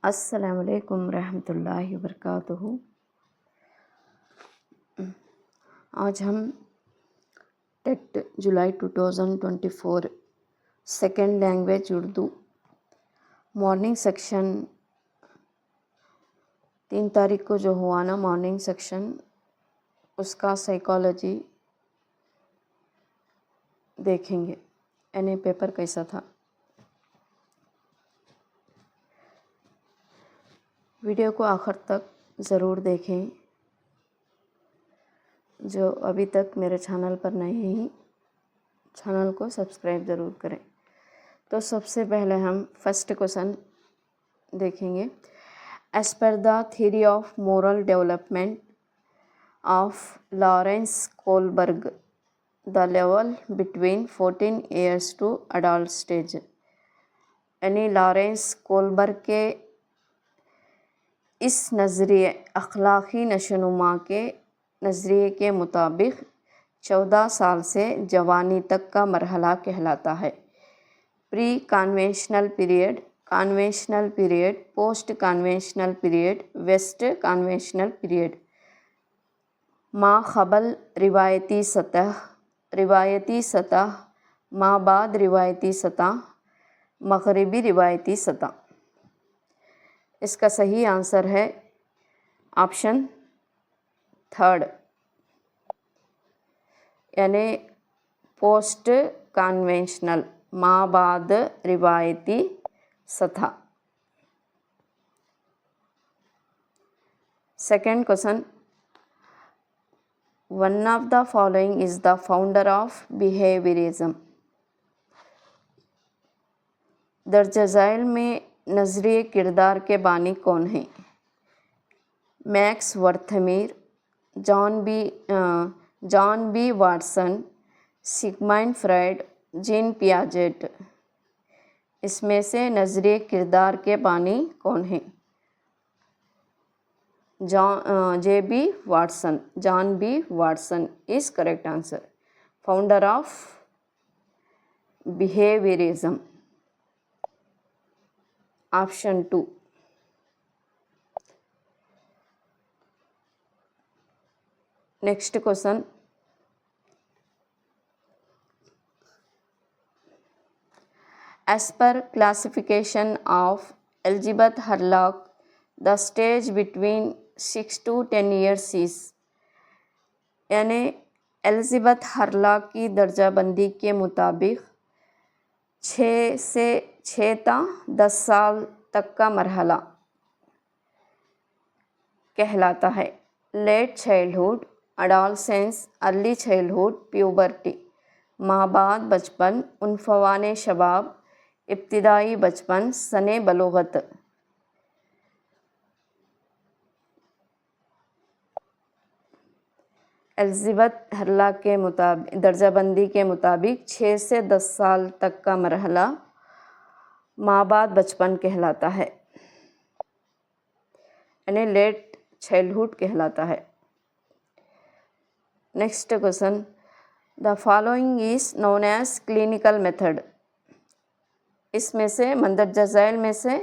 अस्सलाम वालेकुम रहमतुल्लाहि वबरकातुहू। आज हम टेट जुलाई 2024 second language Urdu morning section 3 तारीख को जो हुआ ना मॉर्निंग सेक्शन, उसका साइकोलॉजी देखेंगे। यानी पेपर कैसा था। वीडियो को आखिर तक ज़रूर देखें। जो अभी तक मेरे चैनल पर नहीं हैं, चैनल को सब्सक्राइब ज़रूर करें। तो सबसे पहले हम फर्स्ट क्वेश्चन देखेंगे। As per the theory of moral development of Lawrence Kohlberg, the level between 14 years to adult stage, यानी लॉरेंस कोलबर्ग के इस नज़रिए अखलाक़ी नशोनुमा के नज़रिए के मुताबिक 14 साल से जवानी तक का मरहला कहलाता है। Pre conventional period, conventional period, post conventional period, west conventional period. माँ क़बल रिवायती सतह, माँ बाद रिवायती सतह, मग़रिबी रिवायती सतह। इसका सही आंसर है ऑप्शन थर्ड, यानी पोस्ट कन्वेंशनल, माँ बाद रिवायती सतह। Second question, one of the following is the founder of behaviourism. दर्ज झैल में नज़रिए किरदार के बानी कौन हैं? Max Wertheimer, John B Watson, Sigmund Freud, Jean Piaget. इसमें से नज़रिए किरदार के बानी कौन हैं? John B Watson is correct answer. Founder of behaviourism, option 2। Next question, as per classification of Elizabeth Hurlock, the stage between 6 to 10 years is, यानी Elizabeth Hurlock की दर्जाबंदी के मुताबिक 6 ta 10 साल तक का मरहला कहलाता है। Late childhood, adolescence, early childhood, puberty. माबाद बचपन, उनफवाने शबाब, इब्तिदाई बचपन, सने बलूगत। एलिज़ाबेथ हरलॉक के मुताबिक दर्जाबंदी के मुताबिक 6 से 10 साल तक का मरहला माबाद बचपन कहलाता है, यानी लेट चाइल्डहुड कहलाता है। Next question, the following is known as clinical method. इसमें से मंदरजा झैल में से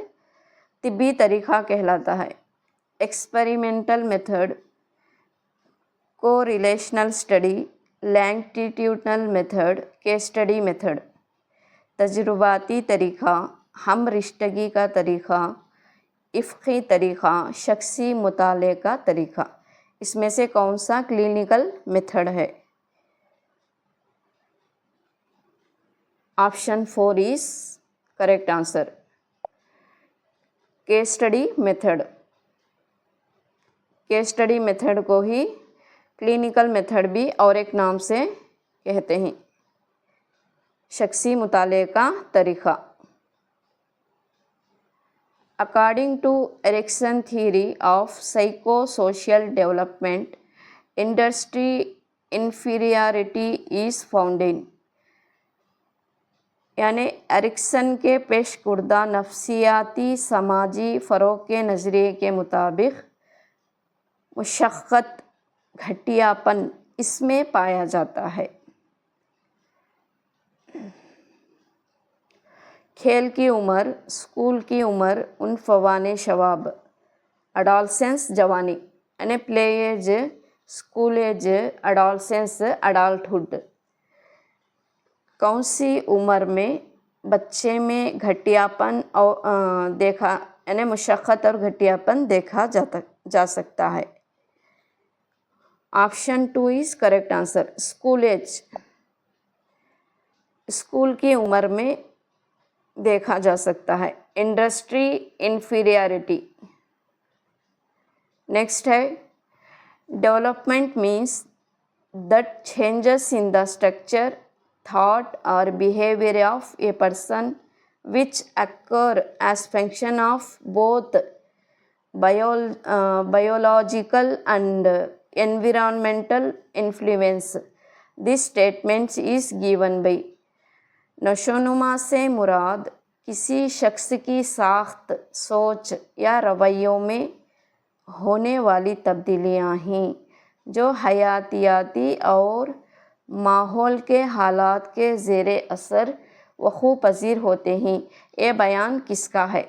तिब्बी तरीक़ा कहलाता है। Experimental method, correlational study, longitudinal method, case study method. तजुर्बाती तरीक़ा, हम रिश्तगी का तरीक़ा, इफ़्क़ी तरीक़ा, शख्सी मुताले का तरीक़ा। इसमें से कौन सा क्लिनिकल मेथड है? Option 4 is correct answer. Case study method, case study method को ही क्लिनिकल मेथड भी और एक नाम से कहते हैं। शख्सी मुताले का तरीक़ा। According to Erikson theory of psychosocial development, industry inferiority is found in, यानी एरिक्सन के पेश कुर्दा नफ्सियाती समाजी फ़रोग के नज़रिए के मुताबिक मुशक्क़त, घटियापन इसमें पाया जाता है। खेल की उम्र, स्कूल की उम्र, उनफवाने शवाब, अडॉलसेंस जवानी, यानी play age, school age, adolescence adulthood. कौन सी उम्र में बच्चे में घटियापन और देखा यानी मुशक्क़त और घटियापन देखा जा सकता है? Option 2 is correct answer, school age, school की उम्र में देखा जा सकता है। Industry inferiority. नेक्स्ट है, development means that changes in the structure, thought or behavior of a person which occur as function of both biological and environmental influence. This statement is given by। नशोनुमा से मुराद किसी शख्स की साख्त, सोच या रवैयों में होने वाली तब्दीलियाँ हैं जो हयातियाती और माहौल के हालात के ज़ेरे असर वक़ू पज़ीर होते हैं। ये बयान किसका है?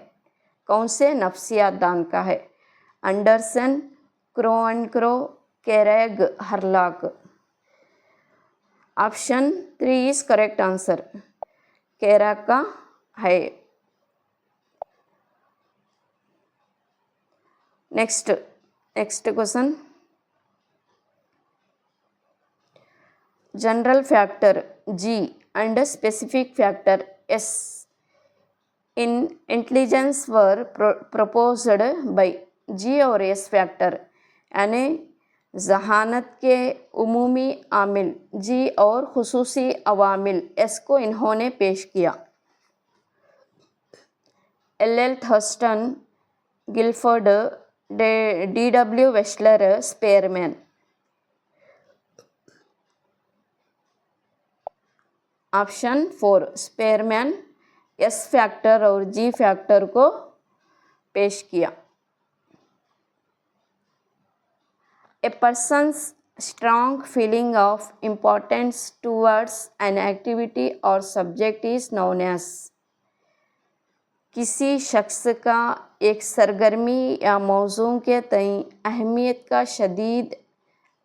कौन से नफ्सियात दान का है? Anderson, Crow and Crow, Carrig Hurlock. Option 3 is correct answer, Carrig का है। Next question, general factor G and specific factor S in intelligence were proposed by G और S फैक्टर, यानी जहानत के उमूमी आमिल G और खुसूसी अवामिल S को इन्होंने पेश किया। L.L. Thurstone, Guilford, D.W. Wechsler, Spearman. Option 4 Spearman S factor और जी फैक्टर को पेश किया। A person's strong feeling of importance towards an activity or subject is known as. किसी शख्स का एक सरगर्मी या मौजू के तय अहमियत का शदीद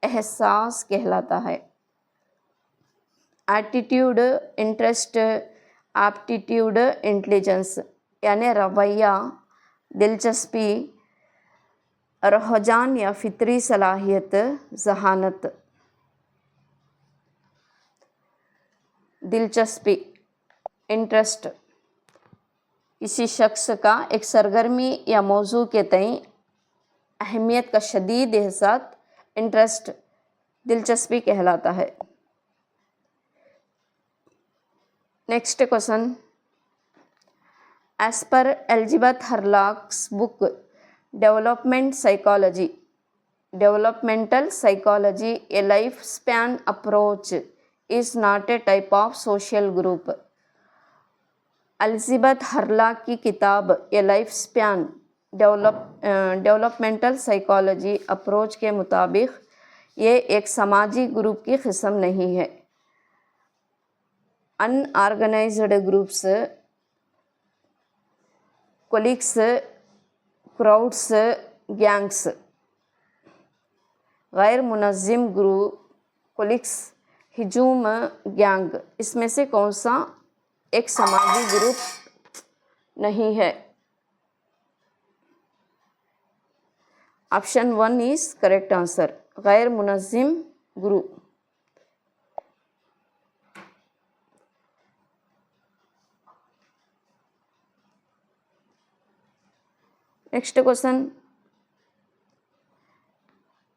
एहसास कहलाता है। एटीट्यूड, इंटरेस्ट, एप्टीट्यूड, इंटेलिजेंस, यानी रवैया, दिलचस्पी, रुझान या फितरी सलाहियत, जहानत। दिलचस्पी, इंटरेस्ट, किसी शख्स का एक सरगर्मी या मौजू के तय अहमियत का शदीद एहसास, इंटरेस्ट, दिलचस्पी कहलाता है। Next question, as per Elizabeth Hurlock's book developmental psychology, a life span approach is not a type of social group. Elizabeth Hurlock की किताब a life span developmental psychology approach के मुताबिक ये एक समाजी ग्रुप की किस्म नहीं है। Unorganised groups, cliques, crowds, gangs. गैर मुनज़्ज़म ग्रुप, कोलिक्स, हिजूम, गैंग, इसमें से कौन सा एक समाजी ग्रुप नहीं है? ऑप्शन 1 इज़ करेक्ट आंसर, गैर मुनज़्ज़म group. Next question,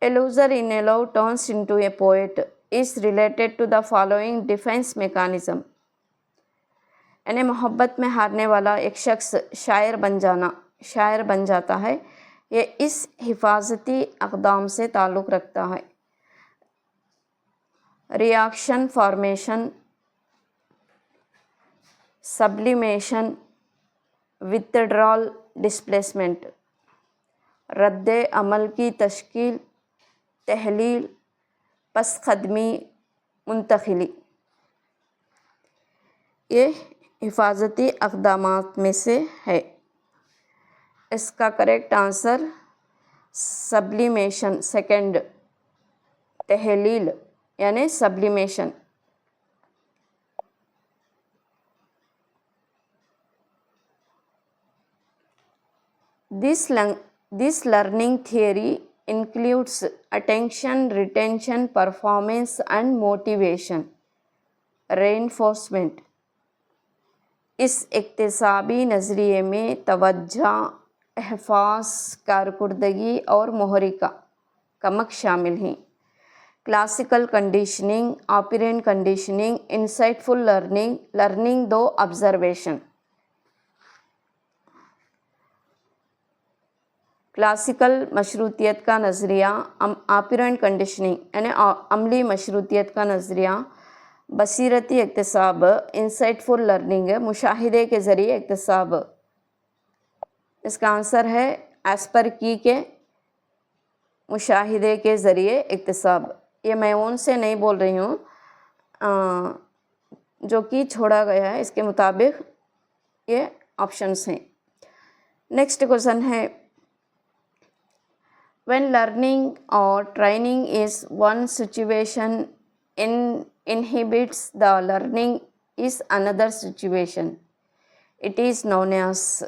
a loser in a love turns into a poet is related to the following defense mechanism। यानी मोहब्बत में हारने वाला एक शख्स शायर बन जाता है, ये इस हिफाजती अक़दाम से ताल्लुक़ रखता है। Reaction formation, sublimation, withdrawal, displacement, रद्द अमल की तश्कील, तहलील, पस क़दमी, मुंतकिली। ये हिफाजती अक़दामात में से है। इसका करेक्ट आंसर सब्लिमेशन, सेकंड, तहलील यानी sublimation. This learning theory includes attention, retention, performance and motivation reinforcement। इस इक्तिसाबी नज़रिए में तवज्जो, एहसास, कारकर्दगी और मुहरिका कमक शामिल हैं। Classical conditioning, operant conditioning, insightful learning, learning दो ऑब्जर्वेशन। क्लासिकल मशरूतियत का नज़रिया, ऑपरेंट कंडीशनिंग यानी अमली मशरूतियत का नज़रिया, बसीरती इक्तिसाब, इंसाइटफुल लर्निंग, मुशाहिदे के ज़रिए इक्तिसाब। इसका आंसर है एज़ पर की के मुशाहिदे के ज़रिए इक्तिसाब। ये मैं उनसे नहीं बोल रही हूँ, जो कि छोड़ा गया है, इसके मुताबिक ये ऑप्शंस हैं। नेक्स्ट क्वेश्चन है, when learning or training is one situation inhibits the learning is another situation, it is known as।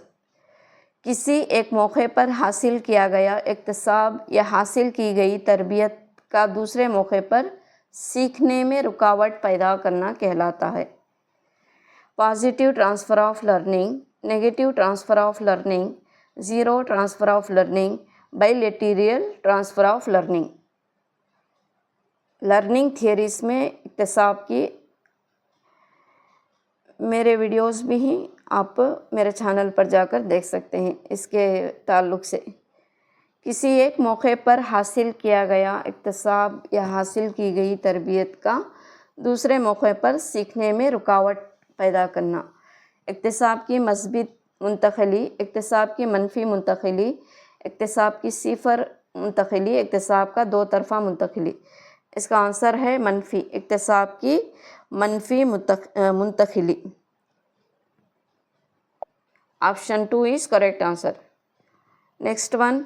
किसी एक मौके पर हासिल किया गया इक्तिसाब या हासिल की गई तरबियत का दूसरे मौके पर सीखने में रुकावट पैदा करना कहलाता है। Positive transfer of learning, negative transfer of learning, zero transfer of learning, bilateral transfer of learning. Learning theories में इक्तिसाब की मेरे वीडियोस भी हैं, आप मेरे चैनल पर जाकर देख सकते हैं। इसके ताल्लुक़ से किसी एक मौके पर हासिल किया गया इक्तिसाब या हासिल की गई तरबियत का दूसरे मौके पर सीखने में रुकावट पैदा करना। इक्तिसाब की मस्बत मुंतक़ली, इक्तिसाब की मनफी मुंतक़ली, इक्तिसाब की सिफर मुंतक़ली, इक्तिसाब का दो तरफ़ा मुंतक़ली। इसका आंसर है मनफी, इक्तिसाब की मनफी मुंतक़ली। Option 2 is correct answer. Next one,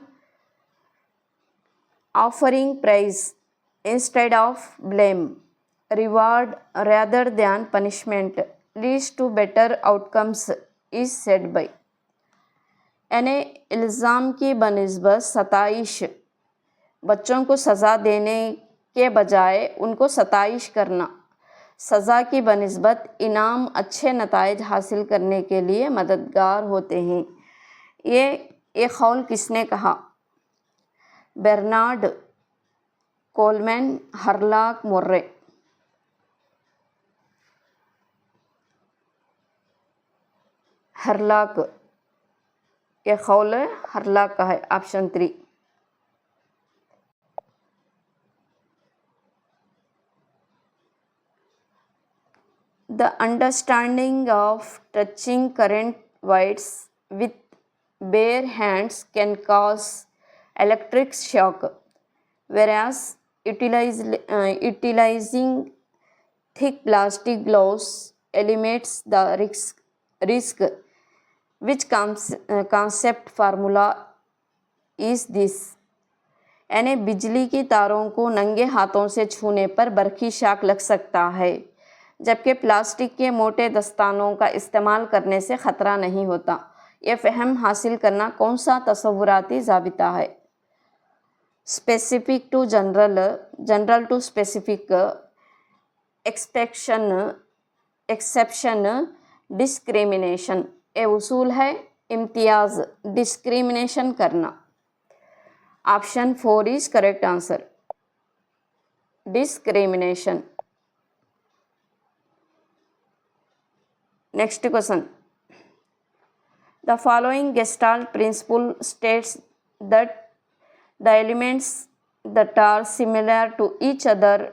offering prize instead of blame, reward rather than punishment leads to better outcomes is said by। यानी इल्ज़ाम की बनिस्बत सताइश, बच्चों को सज़ा देने के बजाय उनको सताइश करना, सज़ा की बनिस्बत इनाम अच्छे नताइज हासिल करने के लिए मददगार होते हैं। ये क़ौल किसने कहा? Bernard Coleman, हरलाक मोर्रे। हरलाक, ये क़ौल हरलाक का है। Option 3। The understanding of touching current wires with bare hands can cause electric shock, whereas utilizing thick plastic gloves eliminates the risk. Which concept formula is this? यानी बिजली की तारों को नंगे हाथों से छूने पर बरक़ी शॉक लग सकता है, जबकि प्लास्टिक के मोटे दस्तानों का इस्तेमाल करने से ख़तरा नहीं होता। यह फ़हम हासिल करना कौन सा तसव्वुराती ज़ाबिता है? Specific to general, general to specific, exception, discrimination. ये उसूल है इम्तियाज़, डिस्क्रिमिनेशन करना। Option 4 is correct answer, discrimination. Next question, the following Gestalt principle states that the elements that are similar to each other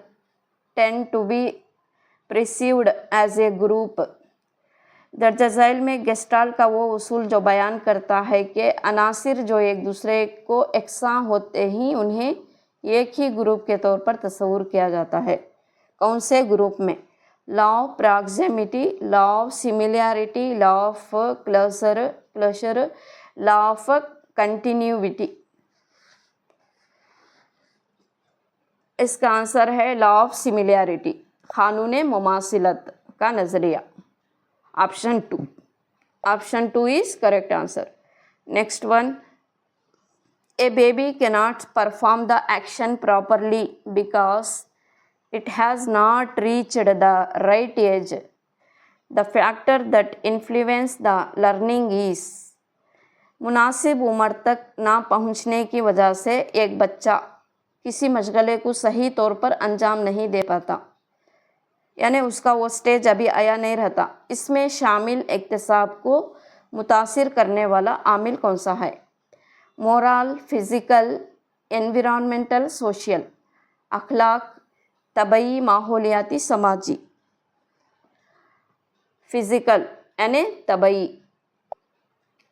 tend to be perceived as a group। दर्जा झैल में gestalt का वो उसूल जो बयान करता है कि अनासिर जो एक दूसरे को एकसां होते ही उन्हें एक ही ग्रुप के तौर पर तस्वुर किया जाता है। कौन से ग्रुप में? Law of proximity, law of similarity, law of closure, law of continuity. इसका आंसर है लॉ ऑफ सिमिलैरिटी, कानून मुमासिलत का नज़रिया। Option two is correct answer. Next one, a baby cannot perform the action properly because it has not reached the right age. The factor that influence the learning is, मुनासिब उम्र तक ना पहुंचने की वजह से एक बच्चा किसी मशगले को सही तौर पर अंजाम नहीं दे पाता, यानी उसका वो स्टेज अभी आया नहीं रहता। इसमें शामिल इक्तिसाब को मुतासिर करने वाला आमिल कौन सा है? Moral, physical, environmental, social. अखलाक, तबई, माहौलियाती, समाजी। फिज़िकल यानी तबई।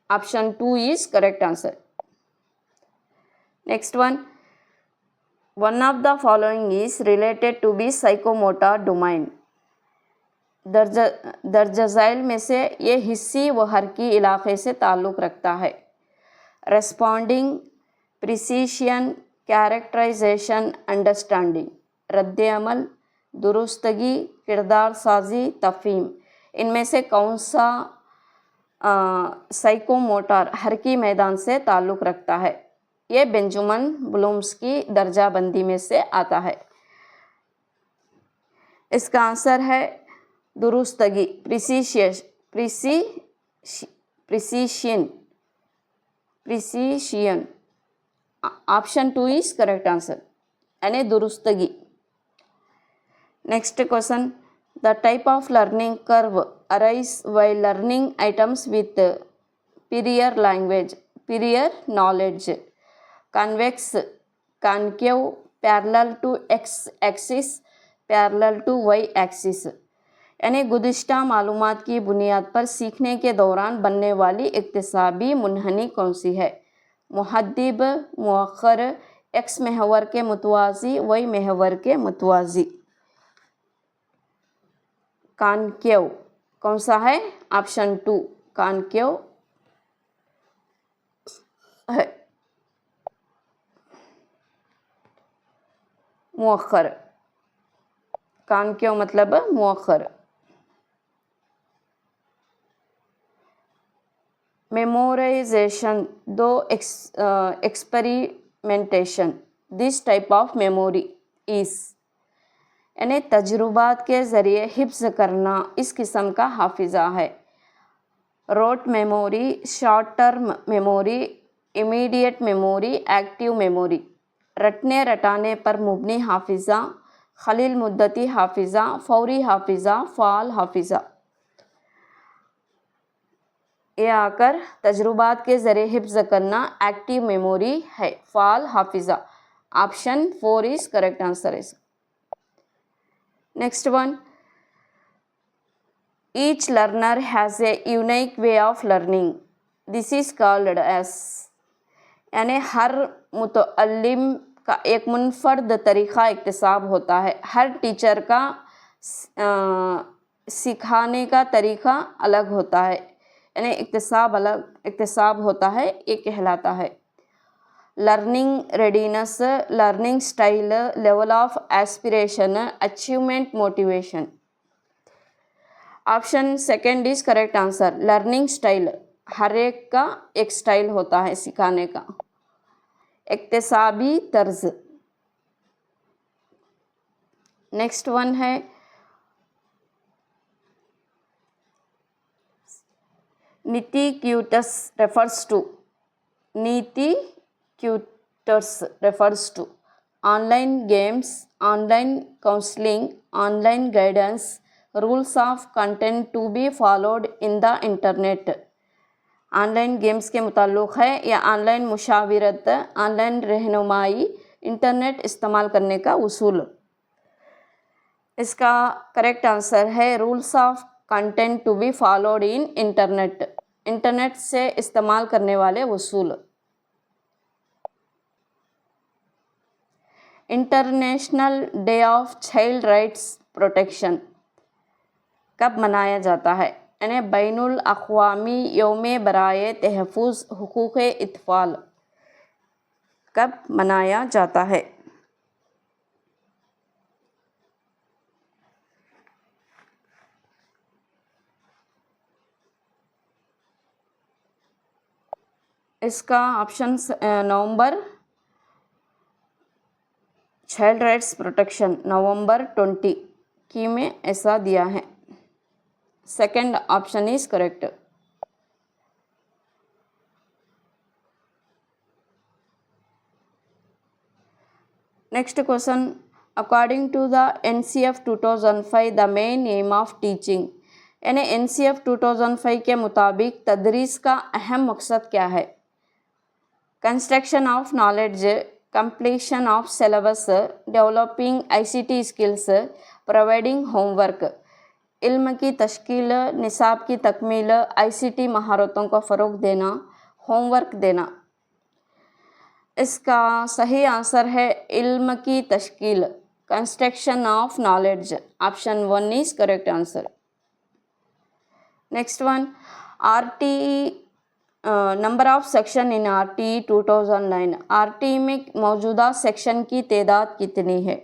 Option two is correct answer. Next one of the following is related to be psychomotor domain. दर्ज में से ये हिस्सी व हरकी इलाके से ताल्लुक़ रखता है। Responding, precision, characterisation, understanding. रद्द-ए-अमल, दुरुस्तगी, किरदार साजी, तफ़हीम। इनमें से कौन सा साइकोमोटर हरकी मैदान से ताल्लुक़ रखता है? ये बेंजामिन ब्लूम्स की दर्जाबंदी में से आता है। इसका आंसर है दुरुस्तगी, precision. Option two is correct answer, यानी दुरुस्तगी। Next question, the type of learning curve arise while learning items with prior language, prior knowledge. Convex, concave, parallel to X axis, parallel to Y axis. यानी गुज़िश्ता मालूमात की बुनियाद पर सीखने के दौरान बनने वाली इक्तिसाबी मुनहनी कौन सी है? मुहद्दिब, मुअख्खर, एक्स महवर के मुतवाज़ी, वाई महवर के मुतवाज़ी। कॉन्केव कौन सा है? ऑप्शन टू कॉन्केव है। मुअख्खर, कॉन्केव मतलब मुअख्खर। मेमोराइजेशन, दो experimentation. This type of memory is, यानी तजुर्बात के ज़रिए हिफ्ज़ करना इस किस्म का हाफिज़ा है। Rote memory, short term memory, immediate memory, active memory. रटने रटाने पर मुबनी हाफिज़ा, खलील मुद्दती हाफिज़ा, फौरी हाफिज़ा, फ़ाल हाफिज़ा। ये आकर तजुर्बात के ज़रिए हिफ्ज़ करना एक्टिव मेमोरी है, fall Hafiza. Option four is correct answer is. Next one, each learner has a unique way of learning, this is called S. यानी हर मुतअल्लिम का एक मुनफर्द तरीक़ा इक्तिसाब होता है। हर टीचर का सिखाने का तरीक़ा अलग होता है, यानी इक्तिसाब होता है, ये कहलाता है। Learning readiness, learning style, level of aspiration, achievement, motivation. Option second is correct answer. Learning style, हर एक का एक स्टाइल होता है सिखाने का। इक्तिसाबी तर्ज। नेक्स्ट वन है, नीति क्यूटस refers to, netiquettes refers to online games, online counselling, online guidance, rules of content to be followed in the internet. Online games के मुताल्लिक़ है या ऑनलाइन मुशावरत, ऑनलाइन रहनुमाई, इंटरनेट इस्तेमाल करने का उसूल। इसका करेक्ट आंसर है rules of content to be followed in internet, internet से इस्तेमाल करने वाले उसूल। International day of child rights protection, कब मनाया जाता है? यानी बैनुल अक़वामी यौम बराए तहफ़्फ़ुज़ हुकूक़ अत्फ़ाल कब मनाया जाता है? इसका option November, child rights protection November 20 की में ऐसा दिया है। Second option is correct. Next question, according to the NCF 2005 the main aim of teaching, यानी NCF 2005 के मुताबिक तदरीस का अहम मकसद क्या है? Construction of knowledge, completion of syllabus, developing ICT skills, providing homework, इल्म की तश्कील, निसाब की तकमील, ICT महारतों को फ़रोग़ देना, होमवर्क देना। इसका सही आंसर है इल्म की तश्कील, construction of knowledge. Option 1 is correct answer. Next one, RTE number of section in RTE 2009, RTE में मौजूदा सेक्शन की तादाद कितनी है?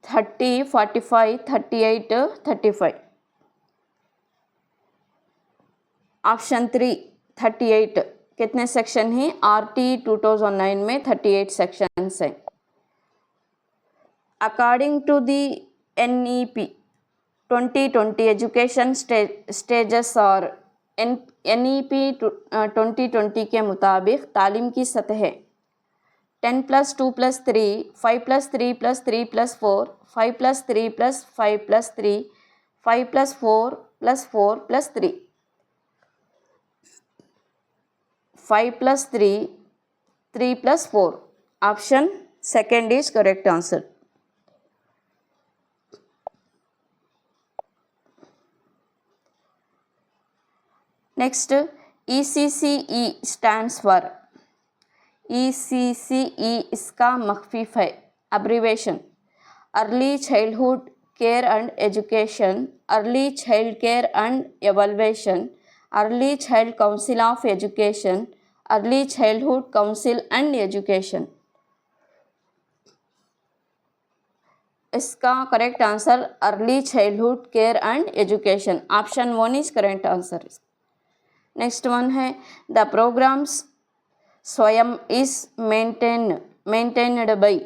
30, 45, 38, 35। ऑप्शन 3 38। कितने सेक्शन हैं? RTE 2009 में 38 सेक्शंस हैं। According to the NEP 2020 education stages और NEP 2020 के मुताबिक तालीम की सतह 10+2+3, 5+3+3+4, 5+3+5+3, 5+4+4+3, 5+3, 3+4। Option second is correct answer. Next, ECCE stands for, ECCE इसका मख़फ़ीफ़ है, abbreviation early childhood care and education, early child care and evaluation, early child council of education, early childhood council and education. इसका correct answer early childhood care and education. Option 1 is correct answer. Next one है, the programmes Swayam is maintained by,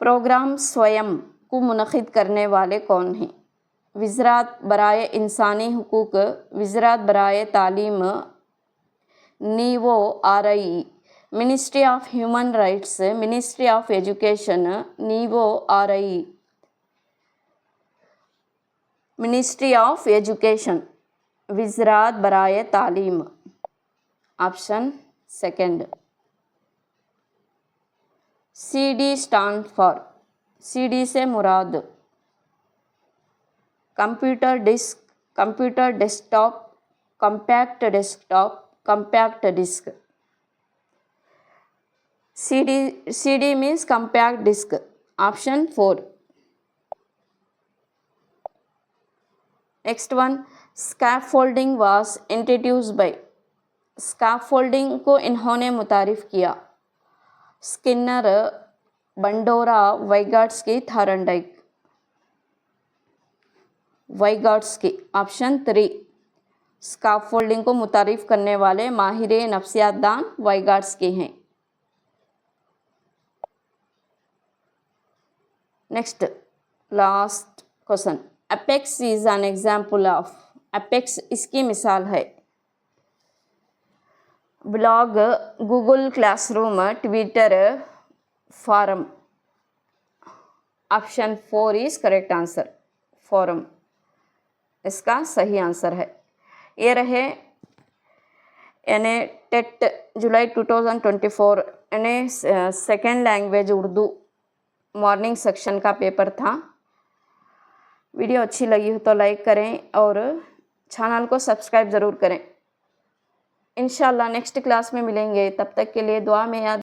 programme Swayam को मुनक़िद करने वाले कौन हैं? वज़ारत बराए इंसानी हुकूक, वज़ारत बराए तालीम, नीवो RIE, ministry of human rights, ministry of education, नीवो RIE, मिनिस्ट्री ऑफ एजुकेशन, वज़ारत बराए तालीम। Option second. CD stand for, CD से मुराद computer disk, computer desktop, compact desktop, compact disc. CD means compact disc. Option 4। Next one, scaffolding was introduced by, scaffolding को इन्होंने मुतारिफ़ किया? Skinner, Bandura, Vygotsky, Thorndike, Vygotsky. Option 3, scaffolding को मुतारिफ़ करने वाले माहिर नफ्सियात दान वाइगाट्स्की हैं। Next last question, apex is an example of, apex इसकी मिसाल है? Blog, Google classroom, Twitter, forum. Option 4 is correct answer, forum इसका सही आंसर है। ये रहे यानी टेट जुलाई 2024 यानी second language Urdu morning section का पेपर था। वीडियो अच्छी लगी हो तो लाइक करें और चैनल को सब्सक्राइब ज़रूर करें। इंशाल्लाह नेक्स्ट क्लास में मिलेंगे, तब तक के लिए दुआ में याद